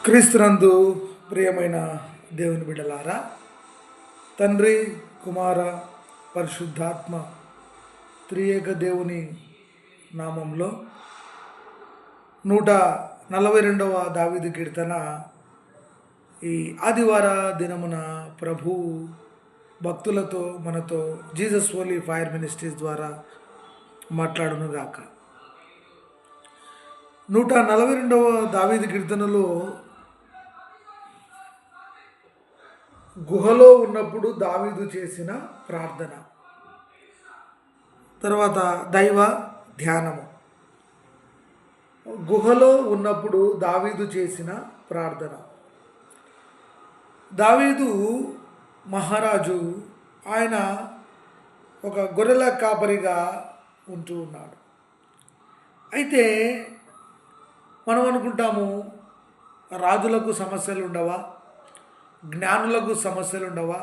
క్రీస్తునందు ప్రియమైన దేవుని బిడ్డలారా, తండ్రి, కుమార, పరిశుద్ధాత్మ త్రియేక దేవుని నామంలో 142వ దావీదు కీర్తన ఈ ఆదివార దినమున ప్రభు భక్తులతో మనతో జీసస్ ఓన్లీ ఫైర్ మినిస్ట్రీస్ ద్వారా మాట్లాడునుగాక. 142వ దావీదు కీర్తనలో గుహలో ఉన్నప్పుడు దావీదు చేసిన ప్రార్థన, తర్వాత దైవ ధ్యానము. గుహలో ఉన్నప్పుడు దావీదు చేసిన ప్రార్థన. దావీదు మహారాజు, ఆయన ఒక గొర్రెల కాపరిగా ఉంటూ ఉన్నాడు. అయితే మనం అనుకుంటాము, రాజులకు సమస్యలు ఉండవా, జ్ఞానులకు సమస్యలు ఉండవా,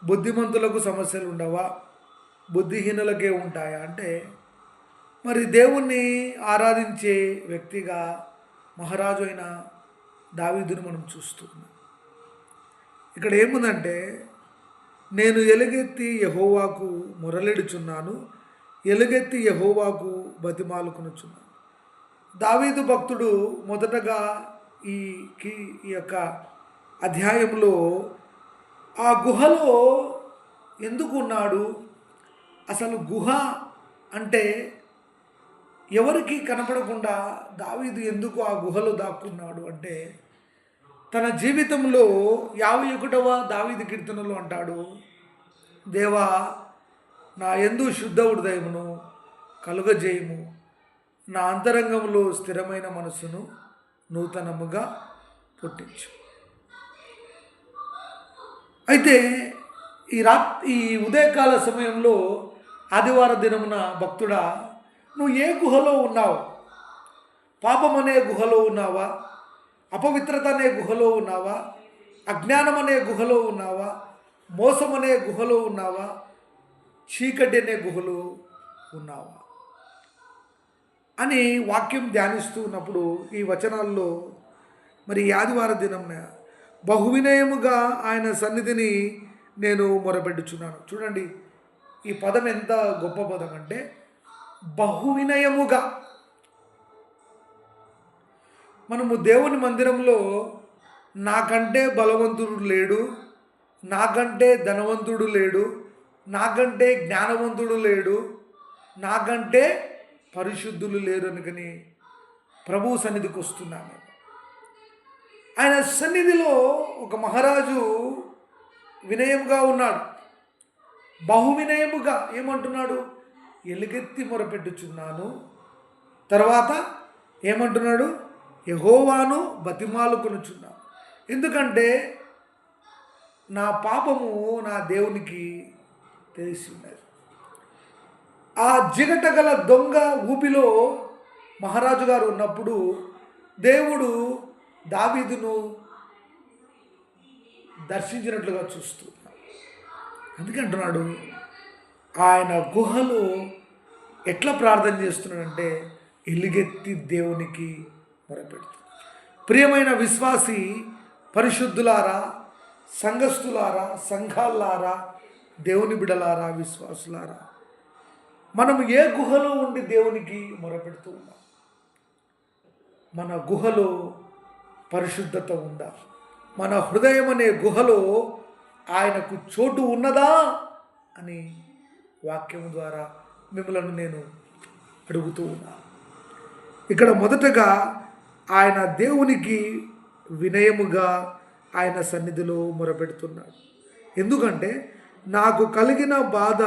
బుద్ధిమంతులకు సమస్యలు ఉండవా, బుద్ధిహీనులకే ఉంటాయా అంటే, మరి దేవుణ్ణి ఆరాధించే వ్యక్తిగా మహారాజు అయిన దావీదుని మనం చూస్తున్నాం. ఇక్కడ ఏముందంటే, నేను ఎలుగెత్తి యెహోవాకు మొరలెడుచున్నాను, ఎలుగెత్తి యెహోవాకు బతిమాలుకొనుచున్నాను. దావీదు భక్తుడు మొదటగా ఈ యొక్క అధ్యాయంలో ఆ గుహలో ఎందుకు ఉన్నాడు, అసలు గుహ అంటే ఎవరికి కనపడకుండా దావీదు ఎందుకు ఆ గుహలో దాక్కున్నాడు అంటే, తన జీవితంలో 51వ దావీదు కీర్తనలో అంటాడు, దేవా నా యందు శుద్ధ హృదయమును కలుగజేయము, నా అంతరంగంలో స్థిరమైన మనస్సును నూతనముగా పుట్టించు. అయితే ఈ ఉదయకాల సమయంలో ఆదివార దినమున భక్తుడా, నువ్వు ఏ గుహలో ఉన్నావు? పాపం అనే గుహలో ఉన్నావా? అపవిత్రత అనే గుహలో ఉన్నావా? అజ్ఞానం అనే గుహలో ఉన్నావా? మోసం అనే గుహలో ఉన్నావా? చీకటి అనే గుహలో ఉన్నావా అని వాక్యం ధ్యానిస్తూ ఉన్నప్పుడు ఈ వచనాల్లో మరి ఆదివార దినమున బహువినయముగా ఆయన సన్నిధిని నేను మొరపెట్టుచున్నాను. చూడండి, ఈ పదం ఎంత గొప్ప పదం అంటే, బహువినయముగా. మనము దేవుని మందిరంలో నాకంటే బలవంతుడు లేడు, నాకంటే ధనవంతుడు లేడు, నాకంటే జ్ఞానవంతుడు లేడు, నాకంటే పరిశుద్ధులు లేరు అనుకని ప్రభు సన్నిధికి వస్తున్నాను. ఆయన సన్నిధిలో ఒక మహారాజు వినయముగా ఉన్నాడు, బహువినయముగా. ఏమంటున్నాడు? ఎలుగెత్తి మొరపెట్టుచున్నాను. తర్వాత ఏమంటున్నాడు? యెహోవాను బతిమాలుకొనుచున్నాను. ఎందుకంటే నా పాపము నా దేవునికి తెలిసి ఉన్నది. ఆ జిగట గల దొంగ ఊపిలో మహారాజు గారు ఉన్నప్పుడు దేవుడు దావీదును దర్శించినట్లుగా చూస్తున్నాడు. అందుకే అంటున్నాడు, ఆయన గుహలో ఎట్లా ప్రార్థన చేస్తున్నాడంటే ఎలుగెత్తి దేవునికి మొరపెడుతున్నాడు. ప్రియమైన విశ్వాసి, పరిశుద్ధులారా, సంఘస్థులారా, సంఘాలారా, దేవుని బిడలారా, విశ్వాసులారా, మనం ఏ గుహలో ఉండి దేవునికి మొరపెడుతూ ఉన్నాం? మన గుహలో పరిశుద్ధత ఉందా? మన హృదయం అనే గుహలో ఆయనకు చోటు ఉన్నదా అని వాక్యం ద్వారా మిమ్మల్ని నేను అడుగుతూ ఉన్నాను. ఇక్కడ మొదటగా ఆయన దేవునికి వినయముగా ఆయన సన్నిధిలో మొరపెడుతున్నాడు. ఎందుకంటే నాకు కలిగిన బాధ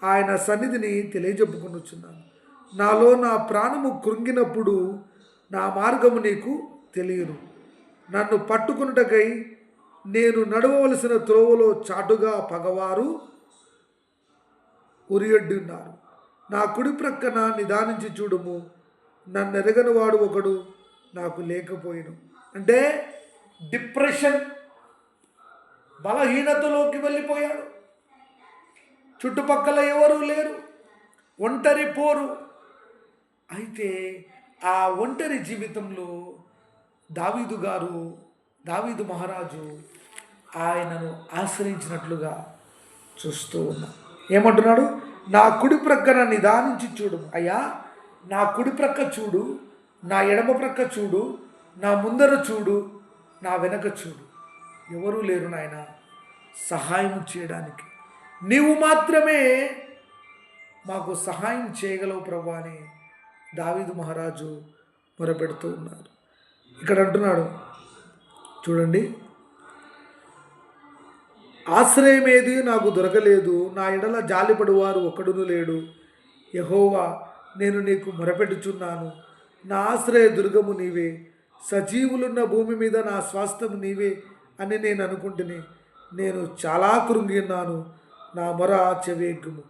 ఆయన సన్నిధిని తెలియజెప్పుకొనుచున్నాను. నాలో నా ప్రాణము కృంగినప్పుడు నా మార్గము నీకు తెలియను. నన్ను పట్టుకున్నటకై నేను నడవవలసిన త్రోవలో చాటుగా పగవారు ఉరియడ్డి ఉన్నారు. నా కుడి ప్రక్కన నిదానించి చూడుము, నన్ను ఎరగని వాడు ఒకడు నాకు లేకపోయిను. అంటే డిప్రెషన్, బలహీనతలోకి వెళ్ళిపోయాడు. చుట్టుపక్కల ఎవరూ లేరు, ఒంటరి పోరు. అయితే ఆ ఒంటరి జీవితంలో దావీదు మహారాజు ఆయనను ఆశ్రయించినట్లుగా చూస్తూ ఉన్నాం. ఏమంటున్నాడు? నా కుడి ప్రక్కన నిదానించి చూడు అయ్యా, నా కుడి ప్రక్క చూడు, నా ఎడమ ప్రక్క చూడు, నా ముందర చూడు, నా వెనక చూడు, ఎవరూ లేరు నాయన సహాయం చేయడానికి, నీవు మాత్రమే మాకు సహాయం చేయగలవు ప్రభు అని దావీదు మహారాజు మొరపెడుతూ ఉన్నారు. ఇక్కడ అంటున్నాడు చూడండి, ఆశ్రయమేది నాకు దొరకలేదు, నా ఎడల జాలిపడువారు ఒక్కడును లేడు. యెహోవా, నేను నీకు మొరపెట్టుచున్నాను, నా ఆశ్రయ దుర్గము నీవే, సజీవులున్న భూమి మీద నా స్వాస్థ్యము నీవే అని నేను అనుకుంటుని, నేను చాలా కృంగి ఉన్నాను, నా మొర చెవేగ్గుము.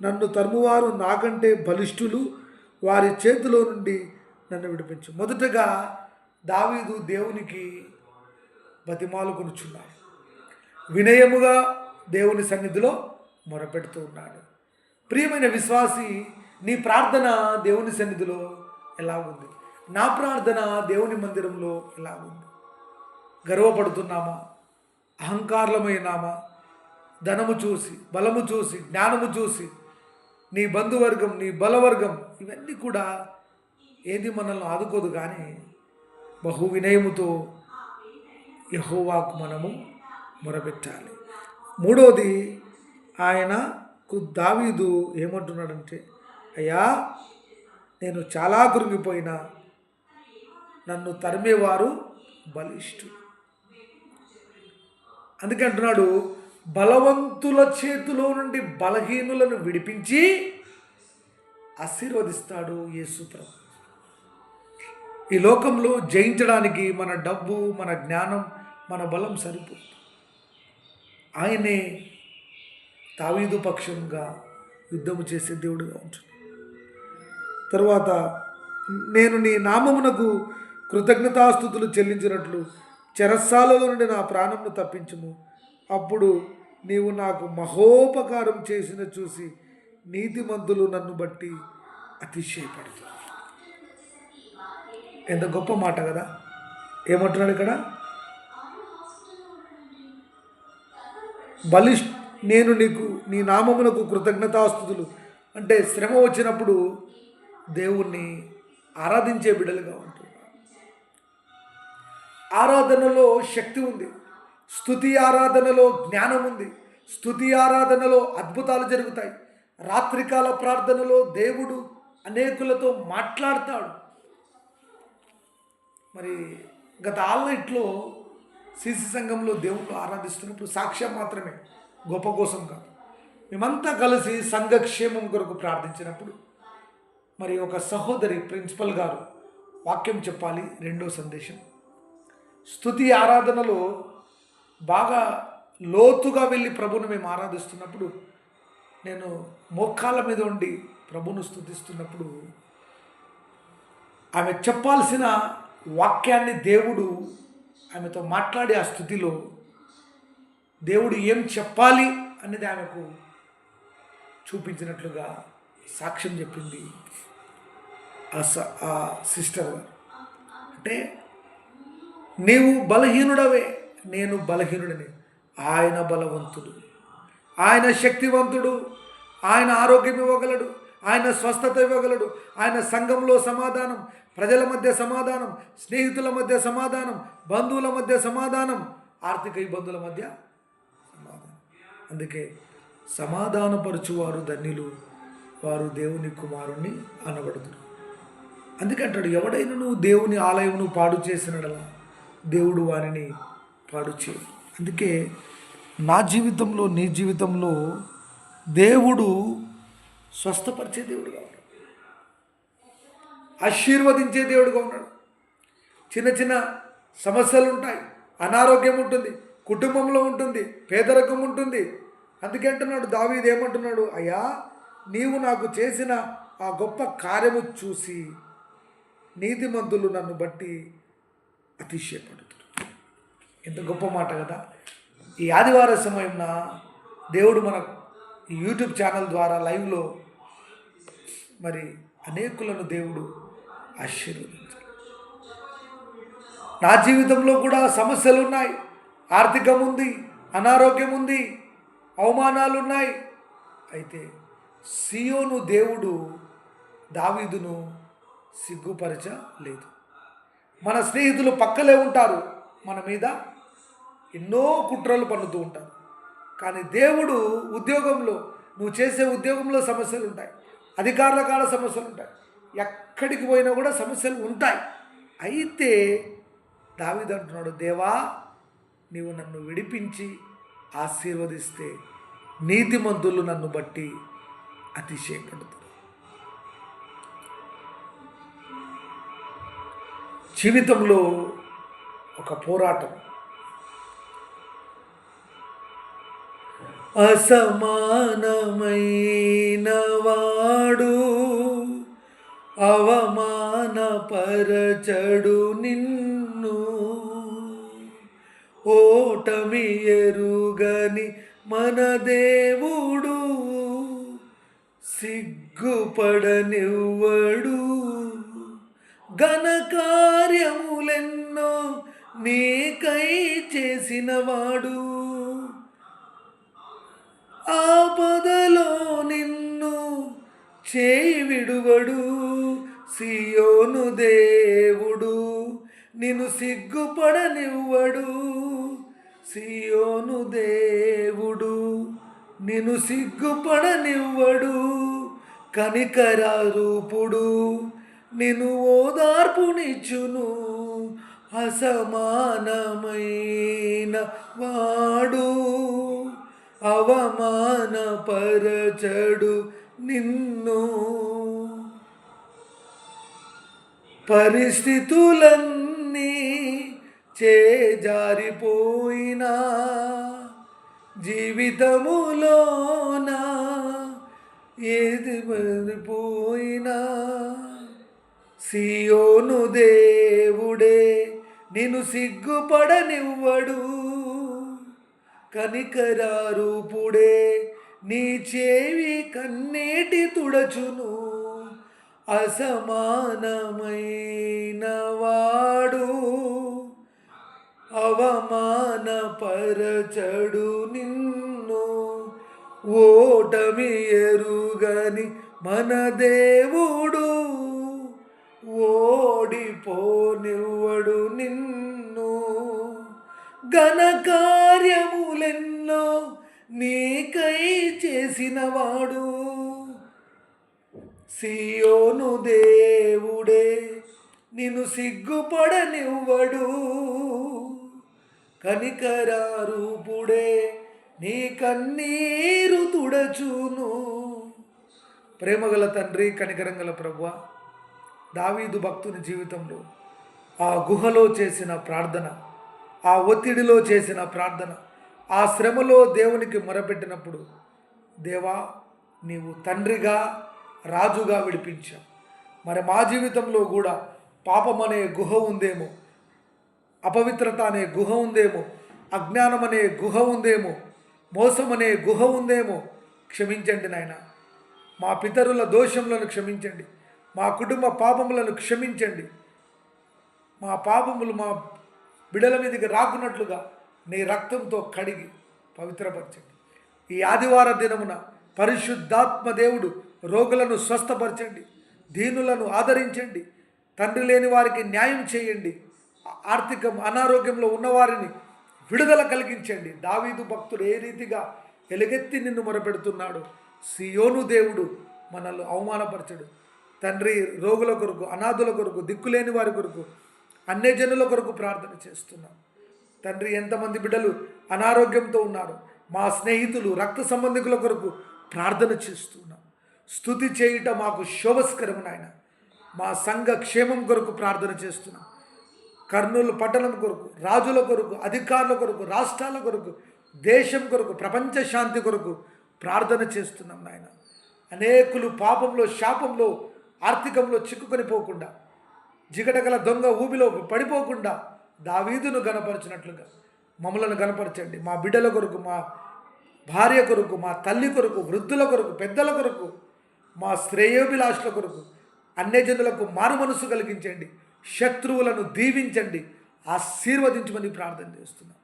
నన్ను తరుమువారు నాకంటే బలిష్ఠులు, వారి చేతిలో నుండి నన్ను విడిపించు. మొదటగా దావీదు దేవునికి బతిమాలుకొనుచున్నాడు, వినయముగా దేవుని సన్నిధిలో మొరపెడుతూ ఉన్నాడు. ప్రియమైన విశ్వాసి, నీ ప్రార్థన దేవుని సన్నిధిలో ఎలా ఉంది? నా ప్రార్థన దేవుని మందిరంలో ఎలా ఉంది? గర్వపడుతున్నామా? అహంకారమైనామా? ధనము చూసి, బలము చూసి, జ్ఞానము చూసి, నీ బంధువర్గం, నీ బలవర్గం, ఇవన్నీ కూడా ఏది మనల్ని ఆదుకోదు. కానీ బహు వినయముతో యెహోవాకు మనము మొరపెట్టాలి. మూడోది, ఆయనకు దావీదు ఏమంటున్నాడంటే, అయ్యా, నేను చాలా కృంగిపోయినా, నన్ను తరిమేవారు బలిష్ఠులు. అందుకే అంటున్నాడు, బలవంతుల చేతిలో నుండి బలహీనులను విడిపించి ఆశీర్వదిస్తాడు యేసు ప్రభు. ఈ లోకంలో జయించడానికి మన డబ్బు, మన జ్ఞానం, మన బలం సరిపోదు. ఆయనే దావీదు పక్షంగా యుద్ధము చేసే దేవుడుగా ఉంటుంది. తరువాత, నేను నీ నామమునకు కృతజ్ఞతాస్తుతులు చెల్లించినట్లు చెరస్సాలలో నుండి నా ప్రాణంను తప్పించుము. అప్పుడు నీవు నాకు మహోపకారం చేసిన చూసి నీతిమంతులు నన్ను బట్టి అతిశయపడుతుంది. ఎంత గొప్ప మాట కదా! ఏమంటున్నాడు ఇక్కడ? నేను నీకు నీ నామమునకు కృతజ్ఞతాస్తుతులు అంటే శ్రమ వచ్చినప్పుడు దేవుణ్ణి ఆరాధించే బిడ్డలుగా ఉంటున్నారు. ఆరాధనలో శక్తి ఉంది, స్తుతి ఆరాధనలో జ్ఞానం ఉంది, స్తుతి ఆరాధనలో అద్భుతాలు జరుగుతాయి. రాత్రికాల ప్రార్థనలో దేవుడు అనేకులతో మాట్లాడతాడు. మరి గత ఆల్నైట్లో సిసి సంఘంలో దేవుడు ఆరాధిస్తున్నప్పుడు సాక్ష్యం మాత్రమే, గొప్ప కోసం కాదు. మేమంతా కలిసి సంఘక్షేమం కొరకు ప్రార్థించినప్పుడు మరి ఒక సహోదరి ప్రిన్సిపల్ గారు వాక్యం చెప్పాలి, రెండో సందేశం. స్తుతి ఆరాధనలో బాగా లోతుగా వెళ్ళి ప్రభును మేము ఆరాధిస్తున్నప్పుడు, నేను మోకాళ్ళ మీద ఉండి ప్రభును స్తుతిస్తున్నప్పుడు ఆమె చెప్పాల్సిన వాక్యాన్ని దేవుడు ఆమెతో మాట్లాడి ఆ స్థుతిలో దేవుడు ఏం చెప్పాలి అనేది ఆమెకు చూపించినట్లుగా సాక్ష్యం చెప్పింది ఆ సిస్టర్ గారు. అంటే నీవు బలహీనుడవే, నేను బలహీనుడిని, ఆయన బలవంతుడు, ఆయన శక్తివంతుడు, ఆయన ఆరోగ్యం ఇవ్వగలడు, ఆయన స్వస్థత ఇవ్వగలడు, ఆయన సంఘంలో సమాధానం, ప్రజల మధ్య సమాధానం, స్నేహితుల మధ్య సమాధానం, బంధువుల మధ్య సమాధానం, ఆర్థిక ఇబ్బందుల మధ్య సమాధానం. అందుకే సమాధానపరచువారు ధన్యులు, వారు దేవుని కుమారుణ్ణి అనబడుతున్నారు. అందుకంటాడు, ఎవడైనా నువ్వు దేవుని ఆలయమును పాడు చేసినడలా దేవుడు వారిని పాడు చేయ. అందుకే నా జీవితంలో, నీ జీవితంలో దేవుడు స్వస్థపరిచే దేవుడుగా ఉన్నాడు, ఆశీర్వదించే దేవుడుగా ఉన్నాడు. చిన్న చిన్న సమస్యలు ఉంటాయి, అనారోగ్యం ఉంటుంది, కుటుంబంలో ఉంటుంది, పేదరికం ఉంటుంది. అందుకే అంటున్నాడు దావీదు, ఏమంటున్నాడు? అయ్యా, నీవు నాకు చేసిన ఆ గొప్ప కార్యము చూసి నీతిమంతులు నన్ను బట్టి అతిశయపడుతున్నారు. ఎంత గొప్ప మాట కదా! ఈ ఆదివార సమయంలో దేవుడు మన ఈ యూట్యూబ్ ఛానల్ ద్వారా లైవ్లో మరి అనేకులను దేవుడు ఆశీర్వదించాడు. నా జీవితంలో కూడా సమస్యలు ఉన్నాయి. ఆర్థికం ఉంది, అనారోగ్యం ఉంది, అవమానాలు ఉన్నాయి. అయితే సియోను దేవుడు దావీదును సిగ్గుపరచలేదు. మన స్నేహితులు పక్కలే ఉంటారు, మన మీద ఎన్నో కుట్రలు పన్నుతూ ఉంటారు. కానీ దేవుడు ఉద్యోగంలో, నువ్వు చేసే ఉద్యోగంలో సమస్యలు ఉంటాయి, అధికారుల కాడ సమస్యలు ఉంటాయి, ఎక్కడికి పోయినా కూడా సమస్యలు ఉంటాయి. అయితే దావీదు అంటున్నాడు, దేవా నీవు నన్ను విడిపించి ఆశీర్వదిస్తే నీతిమంతులు నన్ను బట్టి అతిశయపడుతారు. జీవితంలో ఒక పోరాటం. అసమానమైన వాడు అవమానపరచడు నిన్ను, ఓటమి ఎరుగని మన దేవుడు సిగ్గుపడనివ్వడు. ఘనకార్యములెన్నో నీకై చేసినవాడు, ఆపదలో నిన్ను చేయి విడువడు. సియోను దేవుడు నిన్ను సిగ్గుపడనివ్వడు. సియోను దేవుడు నిన్ను సిగ్గుపడనివ్వడు. కనికరరూపుడు నిన్ను ఓదార్పునిచ్చును. అసమానమైన వాడు అవమానపరచడు నిన్ను. పరిస్థితులన్నీ చేజారిపోయినా, జీవితములోన ఏది మరిపోయినా, సియోను దేవుడే నిన్ను సిగ్గుపడనివ్వడు. కనికరరూపుడే నీ చెవి కన్నీటి తుడచును. అసమానమైన వాడు అవమానపరచడు నిన్ను, ఓటమి ఎరుగని మన దేవుడు ఓడిపోనివ్వడు నిన్ను. ఘనకార్యములెన్నో నీకై చేసినవాడు, సియోను దేవుడే నిన్ను సిగ్గుపడనివ్వడు. కనికరరూపుడే నీ కన్నీరు తుడచును. ప్రేమగల తండ్రి, కనికరంగల ప్రభువా, దావీదు భక్తుని జీవితంలో ఆ గుహలో చేసిన ప్రార్థన, ఆ ఒత్తిడిలో చేసిన ప్రార్థన, ఆ శ్రమలో దేవునికి మొరపెట్టినప్పుడు, దేవా నీవు తండ్రిగా రాజుగా విడిపించావు. మరి మా జీవితంలో కూడా పాపం అనే గుహ ఉందేమో, అపవిత్రత అనే గుహ ఉందేమో, అజ్ఞానం అనే గుహ ఉందేమో, మోసం అనే గుహ ఉందేమో. క్షమించండి నాయన. మా పితరుల దోషములను క్షమించండి, మా కుటుంబ పాపములను క్షమించండి. మా పాపములు మా బిడల మీదకి రాకున్నట్లుగా నీ రక్తంతో కడిగి పవిత్రపరచండి. ఈ ఆదివార దినమున పరిశుద్ధాత్మ దేవుడు రోగులను స్వస్థపరచండి, దీనులను ఆదరించండి, తండ్రి లేని వారికి న్యాయం చేయండి, ఆర్థిక అనారోగ్యంలో ఉన్నవారిని విడుదల కలిగించండి. దావీదు భక్తుడు ఏ రీతిగా ఎలుగెత్తి నిన్ను మొరపెడుతున్నాడు. సియోను దేవుడు మనల్ని అవమానపరచడు. తండ్రి, రోగుల కొరకు, అనాథుల కొరకు, దిక్కులేని వారి కొరకు, అన్యజనుల కొరకు ప్రార్థన చేస్తున్నాం. తండ్రి, ఎంతమంది బిడ్డలు అనారోగ్యంతో ఉన్నారు, మా స్నేహితులు, రక్త సంబంధికుల కొరకు ప్రార్థన చేస్తున్నాం. స్తుతి చేయుట మాకు శోభస్కరము నాయన. మా సంఘ క్షేమం కొరకు ప్రార్థన చేస్తున్నాం. కర్నూలు పట్టణం కొరకు, రాజుల కొరకు, అధికారుల కొరకు, రాష్ట్రాల కొరకు, దేశం కొరకు, ప్రపంచ శాంతి కొరకు ప్రార్థన చేస్తున్నాం నాయన. అనేకులు పాపంలో, శాపంలో, ఆర్థికంలో చిక్కుకొని పోకుండా, జిగటగల దొంగ ఊబిలో పడిపోకుండా దావీదును గణపరచినట్లుగా మమ్మలను గణపరచండి. మా బిడ్డల కొరకు, మా భార్య కొరకు, మా తల్లి కొరకు, వృద్ధుల కొరకు, పెద్దల కొరకు, మా శ్రేయోభిలాషుల కొరకు, అన్యజనులకు మారు మనసు కలిగించండి. శత్రువులను దీవించండి, ఆశీర్వదించమని ప్రార్థన చేస్తున్నాం.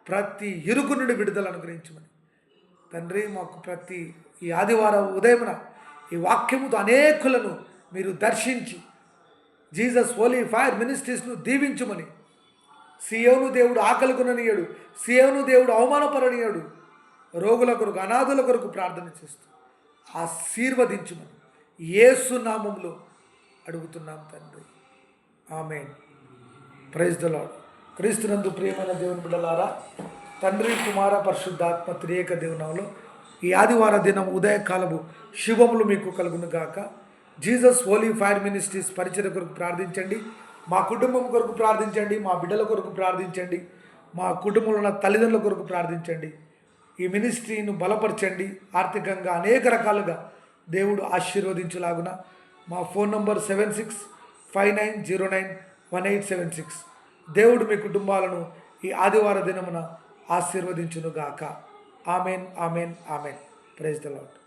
ప్రతి ఇరుకు నుండి విడుదల అనుగ్రహించమని తండ్రి, మాకు ప్రతి ఈ ఆదివారం ఉదయమున ఈ వాక్యముతో అనేకులను మీరు దర్శించి జీసస్ హోలీ ఫైర్ మినిస్ట్రీస్ను దీవించమని, సియోను దేవుడు ఆకలి కొననీయడు, సియోను దేవుడు అవమానపరనీయడు, రోగుల కొరకు అనాథుల కొరకు ప్రార్థన చేస్తూ ఆశీర్వదించమని యేసు నామములో అడుగుతున్నాం తండ్రి. ఆమేన్. Praise the Lord. క్రీస్తునందు ప్రియమైన దేవుని బిడ్డలారా, తండ్రి, కుమార, పరిశుద్ధాత్మ త్రియేక దేవునామములో ఈ ఆదివార దినం ఉదయకాలము శుభములు మీకు కలుగును గాక. జీసస్ హోలీ ఫైర్ మినిస్ట్రీస్ పరిచర్య కొరకు ప్రార్థించండి. మా కుటుంబం కొరకు ప్రార్థించండి. మా బిడ్డల కొరకు ప్రార్థించండి. మా కుటుంబంలో ఉన్న తల్లిదండ్రుల కొరకు ప్రార్థించండి. ఈ మినిస్ట్రీను బలపరచండి. ఆర్థికంగా అనేక రకాలుగా దేవుడు ఆశీర్వదించులాగున మా ఫోన్ నంబర్ 7659091876. దేవుడు మీ కుటుంబాలను ఈ ఆదివార దినమున ఆశీర్వదించునుగాక. Amen, amen, amen. Praise the lord.